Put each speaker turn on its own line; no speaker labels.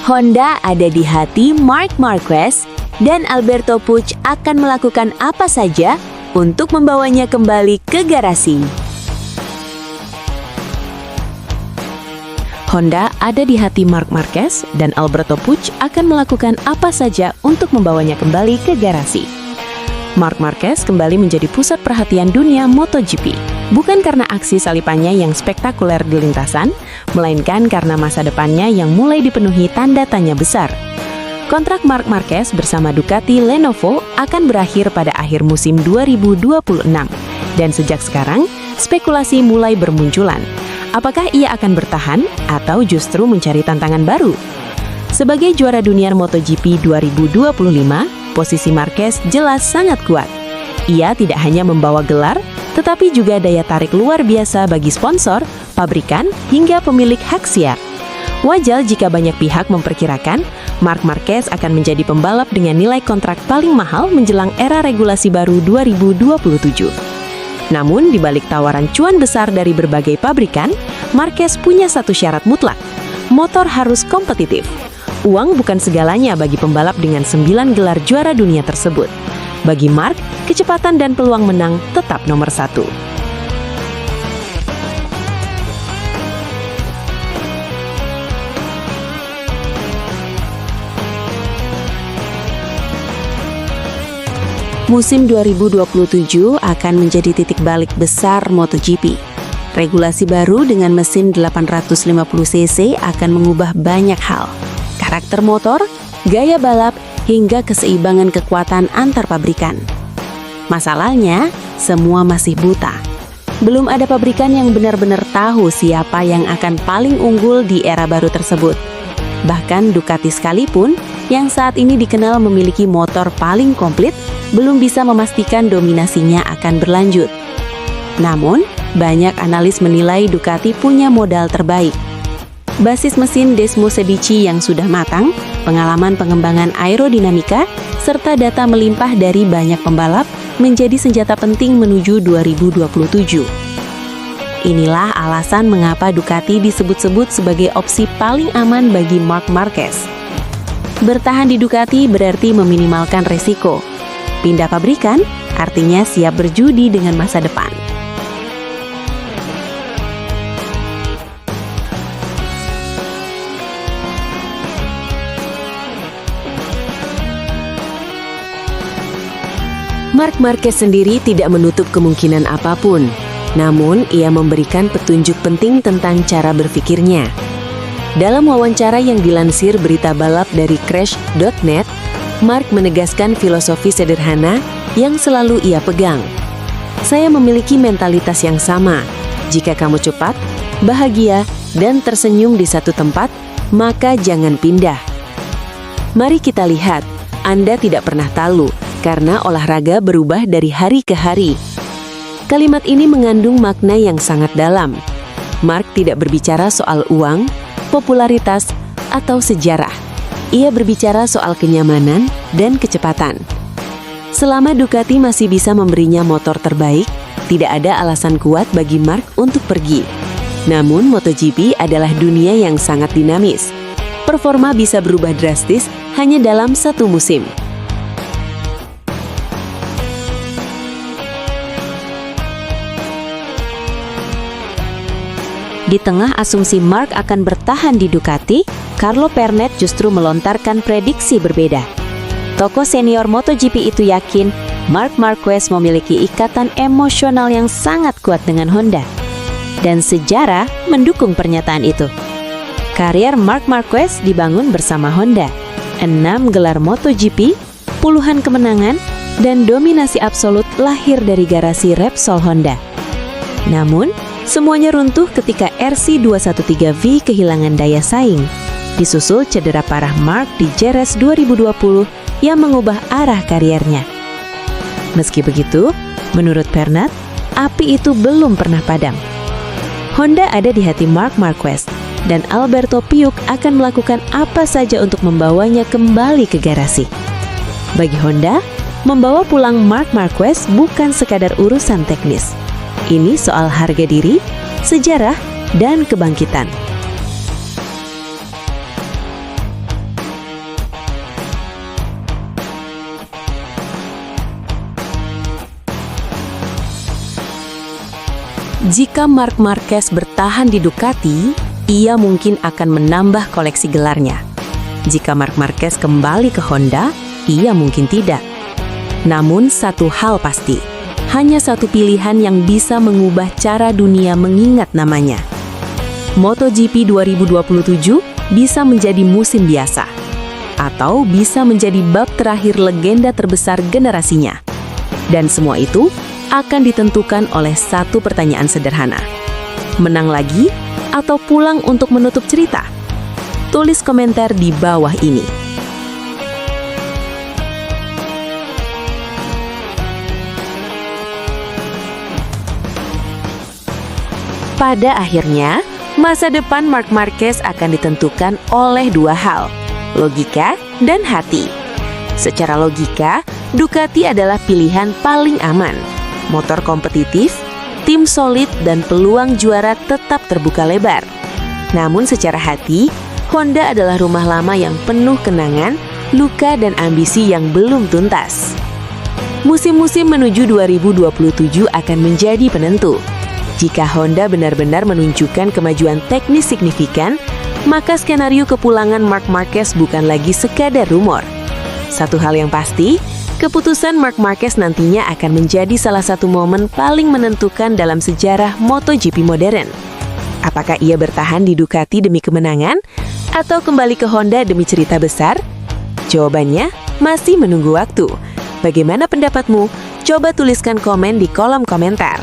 Honda ada di hati Marc Marquez dan Alberto Puig akan melakukan apa saja untuk membawanya kembali ke garasi.
Honda ada di hati Marc Marquez dan Alberto Puig akan melakukan apa saja untuk membawanya kembali ke garasi. Marc Marquez kembali menjadi pusat perhatian dunia MotoGP, bukan karena aksi salipannya yang spektakuler di lintasan, melainkan karena masa depannya yang mulai dipenuhi tanda tanya besar. Kontrak Marc Marquez bersama Ducati Lenovo akan berakhir pada akhir musim 2026, dan sejak sekarang, spekulasi mulai bermunculan. Apakah ia akan bertahan atau justru mencari tantangan baru? Sebagai juara dunia MotoGP 2025, posisi Marquez jelas sangat kuat. Ia tidak hanya membawa gelar, tetapi juga daya tarik luar biasa bagi sponsor, pabrikan, hingga pemilik hak siar. Wajar jika banyak pihak memperkirakan Marc Marquez akan menjadi pembalap dengan nilai kontrak paling mahal menjelang era regulasi baru 2027. Namun, di balik tawaran cuan besar dari berbagai pabrikan, Marquez punya satu syarat mutlak: motor harus kompetitif. Uang bukan segalanya bagi pembalap dengan 9 gelar juara dunia tersebut. Bagi Marc, kecepatan dan peluang menang tetap nomor satu.
Musim 2027 akan menjadi titik balik besar MotoGP. Regulasi baru dengan mesin 850cc akan mengubah banyak hal. Karakter motor, gaya balap, hingga keseimbangan kekuatan antar pabrikan. Masalahnya, semua masih buta. Belum ada pabrikan yang benar-benar tahu siapa yang akan paling unggul di era baru tersebut. Bahkan Ducati sekalipun, yang saat ini dikenal memiliki motor paling komplit, belum bisa memastikan dominasinya akan berlanjut. Namun, banyak analis menilai Ducati punya modal terbaik. Basis mesin Desmo Cebici yang sudah matang, pengalaman pengembangan aerodinamika, serta data melimpah dari banyak pembalap menjadi senjata penting menuju 2027. Inilah alasan mengapa Ducati disebut-sebut sebagai opsi paling aman bagi Marc Marquez. Bertahan di Ducati berarti meminimalkan resiko. Pindah pabrikan artinya siap berjudi dengan masa depan.
Marc Marquez sendiri tidak menutup kemungkinan apapun, namun ia memberikan petunjuk penting tentang cara berpikirnya. Dalam wawancara yang dilansir berita balap dari Crash.net, Marc menegaskan filosofi sederhana yang selalu ia pegang. Saya memiliki mentalitas yang sama. Jika kamu cepat, bahagia, dan tersenyum di satu tempat, maka jangan pindah. Mari kita lihat, Anda tidak pernah tahu, karena olahraga berubah dari hari ke hari. Kalimat ini mengandung makna yang sangat dalam. Marc tidak berbicara soal uang, popularitas, atau sejarah. Ia berbicara soal kenyamanan dan kecepatan. Selama Ducati masih bisa memberinya motor terbaik, tidak ada alasan kuat bagi Marc untuk pergi. Namun MotoGP adalah dunia yang sangat dinamis. Performa bisa berubah drastis hanya dalam satu musim.
Di tengah asumsi Marc akan bertahan di Ducati, Carlo Pernet justru melontarkan prediksi berbeda. Tokoh senior MotoGP itu yakin Marc Marquez memiliki ikatan emosional yang sangat kuat dengan Honda. Dan sejarah mendukung pernyataan itu. Karier Marc Marquez dibangun bersama Honda. 6 gelar MotoGP, puluhan kemenangan, dan dominasi absolut lahir dari garasi Repsol Honda. Namun, semuanya runtuh ketika RC213V kehilangan daya saing, disusul cedera parah Marc di Jerez 2020 yang mengubah arah kariernya. Meski begitu, menurut Pernet, api itu belum pernah padam. Honda ada di hati Marc Marquez, dan Alberto Puig akan melakukan apa saja untuk membawanya kembali ke garasi. Bagi Honda, membawa pulang Marc Marquez bukan sekadar urusan teknis. Ini soal harga diri, sejarah, dan kebangkitan. Jika Marc Marquez bertahan di Ducati, ia mungkin akan menambah koleksi gelarnya. Jika Marc Marquez kembali ke Honda, ia mungkin tidak. Namun satu hal pasti, hanya satu pilihan yang bisa mengubah cara dunia mengingat namanya. MotoGP 2027 bisa menjadi musim biasa, atau bisa menjadi bab terakhir legenda terbesar generasinya. Dan semua itu akan ditentukan oleh satu pertanyaan sederhana. Menang lagi atau pulang untuk menutup cerita? Tulis komentar di bawah ini. Pada akhirnya, masa depan Marc Marquez akan ditentukan oleh dua hal, logika dan hati. Secara logika, Ducati adalah pilihan paling aman. Motor kompetitif, tim solid, dan peluang juara tetap terbuka lebar. Namun secara hati, Honda adalah rumah lama yang penuh kenangan, luka, dan ambisi yang belum tuntas. Musim-musim menuju 2027 akan menjadi penentu. Jika Honda benar-benar menunjukkan kemajuan teknis signifikan, maka skenario kepulangan Marc Marquez bukan lagi sekadar rumor. Satu hal yang pasti, keputusan Marc Marquez nantinya akan menjadi salah satu momen paling menentukan dalam sejarah MotoGP modern. Apakah ia bertahan di Ducati demi kemenangan, atau kembali ke Honda demi cerita besar? Jawabannya masih menunggu waktu. Bagaimana pendapatmu? Coba tuliskan komen di kolom komentar.